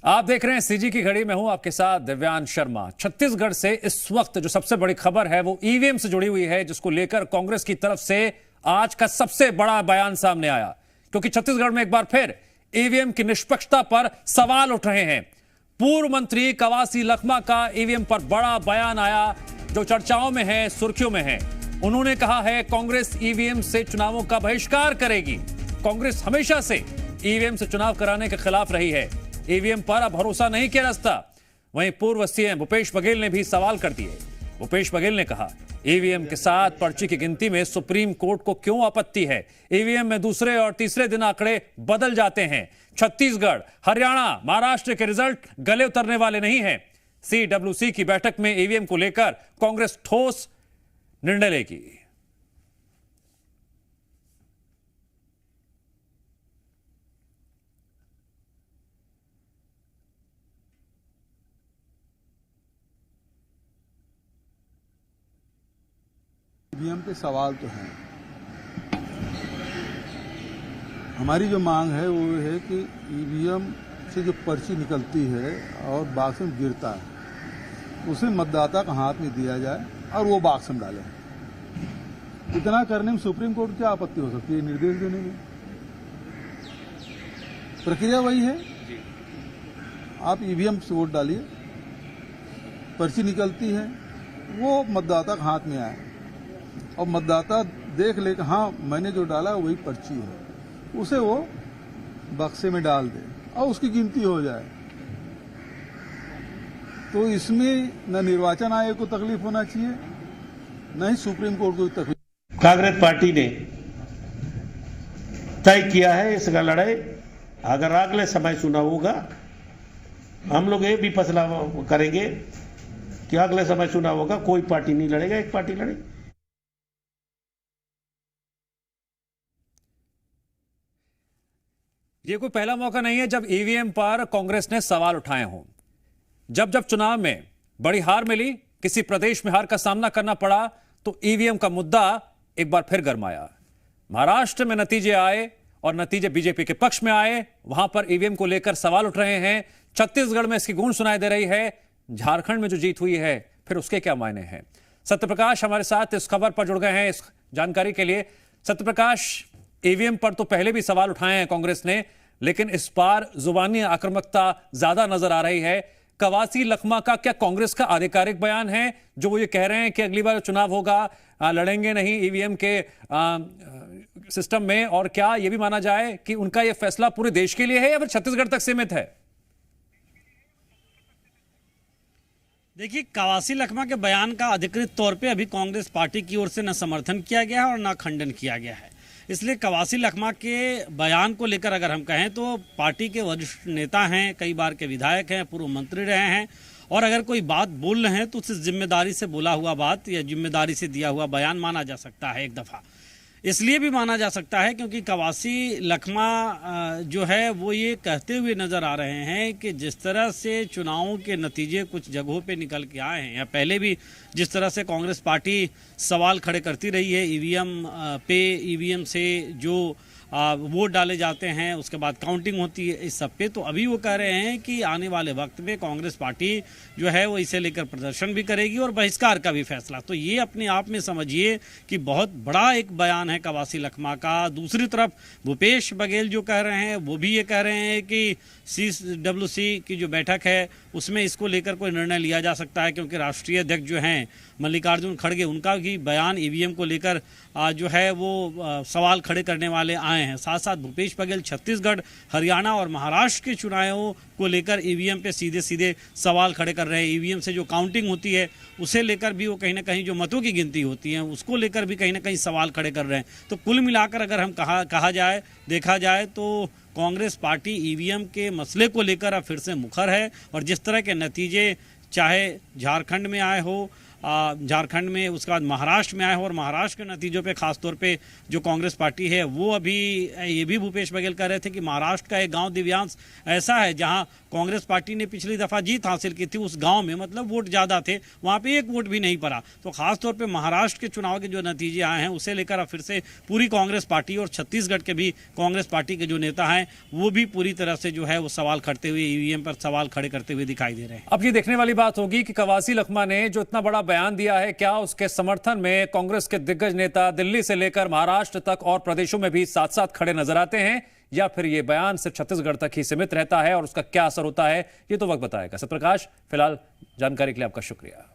आप देख रहे हैं सीजी की घड़ी में हूं आपके साथ दिव्यांश शर्मा। छत्तीसगढ़ से इस वक्त जो सबसे बड़ी खबर है वो ईवीएम से जुड़ी हुई है, जिसको लेकर कांग्रेस की तरफ से आज का सबसे बड़ा बयान सामने आया, क्योंकि छत्तीसगढ़ में एक बार फिर ईवीएम की निष्पक्षता पर सवाल उठ रहे हैं। पूर्व मंत्री कवासी लखमा का ईवीएम पर बड़ा बयान आया जो चर्चाओं में है, सुर्खियों में है। उन्होंने कहा है कांग्रेस ईवीएम से चुनावों का बहिष्कार करेगी। कांग्रेस हमेशा से ईवीएम से चुनाव कराने के खिलाफ रही है। ईवीएम पर अब भरोसा नहीं किया जाता। वहीं पूर्व सीएम भूपेश बघेल ने भी सवाल कर दिए। भूपेश बघेल ने कहा ईवीएम के साथ पर्ची की गिनती में सुप्रीम कोर्ट को क्यों आपत्ति है। ईवीएम में दूसरे और तीसरे दिन आंकड़े बदल जाते हैं। छत्तीसगढ़, हरियाणा, महाराष्ट्र के रिजल्ट गले उतरने वाले नहीं हैं। CWC की बैठक में ईवीएम को लेकर कांग्रेस ठोस निर्णय लेगी। ईवीएम पे सवाल तो हैं। हमारी जो मांग है वो है कि ईवीएम से जो पर्ची निकलती है और बॉक्स में गिरता है उसे मतदाता का हाथ में दिया जाए और वो बॉक्स में डालें। इतना करने में सुप्रीम कोर्ट की क्या आपत्ति हो सकती है? निर्देश देने में प्रक्रिया वही है। आप ईवीएम से वोट डालिए, पर्ची निकलती है वो मतदाता के हाथ में आए और मतदाता देख ले कि हाँ मैंने जो डाला वही पर्ची है, उसे वो बक्से में डाल दे और उसकी गिनती हो जाए। तो इसमें न निर्वाचन आयोग को तकलीफ होना चाहिए, न ही सुप्रीम कोर्ट को तकलीफ। कांग्रेस पार्टी ने तय किया है इसका लड़ाई। अगर अगले समय चुनाव होगा, हम लोग ये भी फैसला करेंगे कि अगले समय चुनाव होगा, कोई पार्टी नहीं लड़ेगा, एक पार्टी लड़ेगी। ये कोई पहला मौका नहीं है जब ईवीएम पर कांग्रेस ने सवाल उठाए हों। जब जब चुनाव में बड़ी हार मिली, किसी प्रदेश में हार का सामना करना पड़ा, तो ईवीएम का मुद्दा एक बार फिर गरमाया। महाराष्ट्र में नतीजे आए और नतीजे बीजेपी के पक्ष में आए, वहां पर ईवीएम को लेकर सवाल उठ रहे हैं। छत्तीसगढ़ में इसकी गूंज सुनाई दे रही है। झारखंड में जो जीत हुई है फिर उसके क्या मायने हैं? सत्यप्रकाश हमारे साथ इस खबर पर जुड़ गए हैं इस जानकारी के लिए। सत्यप्रकाश, ईवीएम पर तो पहले भी सवाल उठाए हैं कांग्रेस ने, लेकिन इस बार जुबानी आक्रामकता ज्यादा नजर आ रही है। कवासी लखमा का क्या कांग्रेस का आधिकारिक बयान है जो वो ये कह रहे हैं कि अगली बार चुनाव होगा, लड़ेंगे नहीं ईवीएम के सिस्टम में? और क्या यह भी माना जाए कि उनका यह फैसला पूरे देश के लिए है या फिर छत्तीसगढ़ तक सीमित है? देखिए, कवासी लखमा के बयान का अधिकृत तौर पे अभी कांग्रेस पार्टी की ओर से न समर्थन किया गया है और न खंडन किया गया है। इसलिए कवासी लखमा के बयान को लेकर अगर हम कहें तो पार्टी के वरिष्ठ नेता हैं, कई बार के विधायक हैं, पूर्व मंत्री रहे हैं, और अगर कोई बात बोल रहे हैं तो उसे जिम्मेदारी से बोला हुआ बात या जिम्मेदारी से दिया हुआ बयान माना जा सकता है। एक दफ़ा इसलिए भी माना जा सकता है क्योंकि कवासी लखमा जो है वो ये कहते हुए नज़र आ रहे हैं कि जिस तरह से चुनावों के नतीजे कुछ जगहों पे निकल के आए हैं, या पहले भी जिस तरह से कांग्रेस पार्टी सवाल खड़े करती रही है ईवीएम से जो वोट डाले जाते हैं, उसके बाद काउंटिंग होती है, इस सब पे, तो अभी वो कह रहे हैं कि आने वाले वक्त में कांग्रेस पार्टी जो है वो इसे लेकर प्रदर्शन भी करेगी और बहिष्कार का भी फैसला। तो ये अपने आप में समझिए कि बहुत बड़ा एक बयान है कवासी लखमा का। दूसरी तरफ भूपेश बघेल जो कह रहे हैं वो भी ये कह रहे हैं कि CWC की जो बैठक है उसमें इसको लेकर कोई निर्णय लिया जा सकता है, क्योंकि राष्ट्रीय अध्यक्ष जो हैं मल्लिकार्जुन खड़गे, उनका भी बयान ईवीएम को लेकर जो है वो सवाल खड़े करने वाले आए हैं। साथ साथ भूपेश बघेल छत्तीसगढ़, हरियाणा और महाराष्ट्र के चुनावों को लेकर ईवीएम पे सीधे सीधे सवाल खड़े कर रहे हैं। ईवीएम से जो काउंटिंग होती है उसे लेकर भी वो कहीं ना कहीं, जो मतों की गिनती होती है उसको लेकर भी कहीं ना कहीं सवाल खड़े कर रहे हैं। तो कुल मिलाकर अगर हम देखा जाए तो कांग्रेस पार्टी ईवीएम के मसले को लेकर अब फिर से मुखर है, और जिस तरह के नतीजे चाहे झारखंड में आए हो झारखंड में, उसके बाद महाराष्ट्र में आए हो और महाराष्ट्र के नतीजों पे खासतौर पे जो कांग्रेस पार्टी है वो अभी ये भी भूपेश बघेल कह रहे थे कि महाराष्ट्र का एक गांव दिव्यांश ऐसा है जहां कांग्रेस पार्टी ने पिछली दफा जीत हासिल की थी, उस गांव में मतलब वोट ज्यादा थे, वहां पे एक वोट भी नहीं पड़ा। तो खासतौर पे महाराष्ट्र के चुनाव के जो नतीजे आए हैं उसे लेकर अब फिर से पूरी कांग्रेस पार्टी और छत्तीसगढ़ के भी कांग्रेस पार्टी के जो नेता हैं वो भी पूरी तरह से जो है वो सवाल खड़ते हुए, ईवीएम पर सवाल खड़े करते हुए दिखाई दे रहे हैं। अब ये देखने वाली बात होगी कि कवासी लखमा ने जो इतना बड़ा बयान दिया है, क्या उसके समर्थन में कांग्रेस के दिग्गज नेता दिल्ली से लेकर महाराष्ट्र तक और प्रदेशों में भी साथ साथ खड़े नजर आते हैं, या फिर ये बयान सिर्फ छत्तीसगढ़ तक ही सीमित रहता है और उसका क्या असर होता है, ये तो वक्त बताएगा। सत्यप्रकाश, फिलहाल जानकारी के लिए आपका शुक्रिया।